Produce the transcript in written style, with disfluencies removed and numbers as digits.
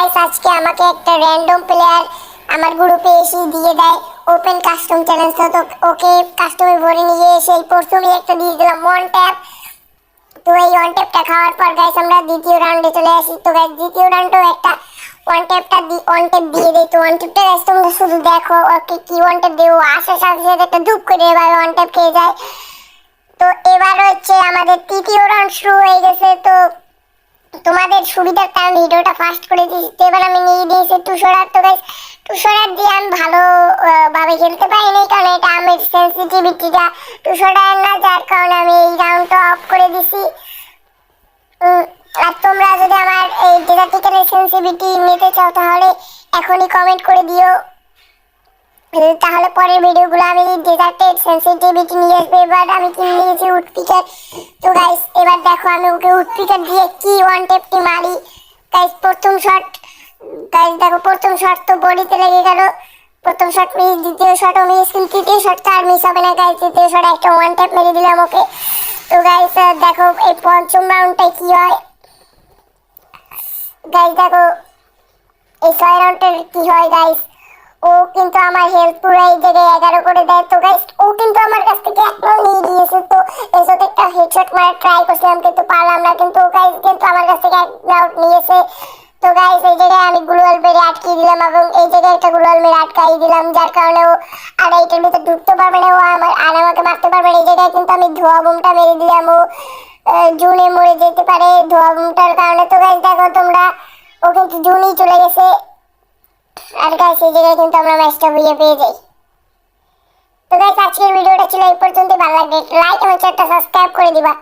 Guys আজকে আমাকে একটা র্যান্ডম প্লেয়ার আমার গ্রুপে এসে দিয়ে দেয় ওপেন কাস্টম চ্যালেঞ্জ। তো ওকে কাস্টমে ভরে নিয়ে এসে এই প্রথমেই একটা দিয়ে দিলাম ওয়ান ট্যাপ। তো এই ওয়ান ট্যাপটা খাওয়ার পর গাইস আমরা দ্বিতীয় রাউন্ডে চলে আসি। তো গাইস দ্বিতীয় রাউন্ডেও একটা ওয়ান ট্যাপ দিয়ে দেয়। তো ওয়ান ট্যাপটা গাইস তোমরা শুধু দেখো ওকে কি ওয়ান ট্যাপ দেবো, আসার সাথে সাথে একটা ধূপ করে এবার ওয়ান ট্যাপ খেয়ে যায়। তো এবার হচ্ছে আমাদের তৃতীয় রাউন্ড শুরু হয়ে গেছে। তো তোমাদের সুবিধার কারণে ভিডিওটা ফাস্ট করে দিয়েছি। তো এবার আমি নিয়ে দিয়েছি তুষার। তো গাইস তুষার দিয়ে আমি ভালো ভাবে খেলতে পারিনি, কারণ এটা আমার সেন্সিটিভিটিটা তুষার না, যার কারণে আমি এই রাউন্ডটা অফ করে দিছি। আর তোমরা যদি আমার এই ডেজার্টিক্যালের সেন্সিটিভিটি নিতে চাও তাহলে এখনই কমেন্ট করে দিও, তাহলে পরের ভিডিওগুলো আমি ডেজার্টের সেন্সিটিভিটি নিয়ে আসবো। এবার আমি কিনে নিয়েছি উডপিকার। তো গাইস এবার দেখো আমি ওকে উডপিকার দিয়ে কি ওয়ান টেপটি মারি। গাইস প্রথম শট, গাইস দেখো প্রথম শট তো বডিতে লেগে গেল। প্রথম শট মিস, দ্বিতীয় শটও মিস, কিন্তু তৃতীয় শটটা আর মিস হবে না গাইস। তৃতীয় শটে একটা ওয়ান টেপ মেরে দিলাম ওকে। তো গাইস দেখো এই পঞ্চম রাউন্ডটায় কি হয়। গাইস দেখো এই 6 রাউন্ডের কি হয়। গাইস ও কিন্তু আমার হেলথ পুরো এই জায়গায় 11 করে দেয়। তো গাইস ও কিন্তু আমার কাছ থেকে এক রাউন্ড নিয়ে নিয়েছে। তো এর সাথে একটা হেডশট মারার ট্রাই করছিলাম কিন্তু পারলাম না, কিন্তু গাইস কিন্তু আমার কাছ থেকে এক রাউন্ড নিয়েছে। তো গাইস এই জায়গায় আমি গ্লোয়াল মেরে আটকিয়ে দিলাম এবং এই জায়গায় একটা গ্লোয়াল মেরে আটকাই দিলাম, যার কারণে ও আর এইটার ভিতরে ঢুকতে পারবে না, ও আমাকে মারতে পারবে না। এই জায়গায় কিন্তু আমি ধোয়া বুমটা মেরে দিলাম, ও জুনে মরে যেতে পারে ধোয়া বুমটার কারণে। তো গাইস দেখো তোমরা ও কিন্তু জুনেই চলে গেছে। আর গাইস এই জায়গায় কিন্তু আমরা ম্যাচটা পেয়ে যাই। তো গাইস আজকের ভিডিওটা ছিল এই পর্যন্ত। ভালো লাগলে লাইক এবং চ্যানেলটা সাবস্ক্রাইব করে দিবা।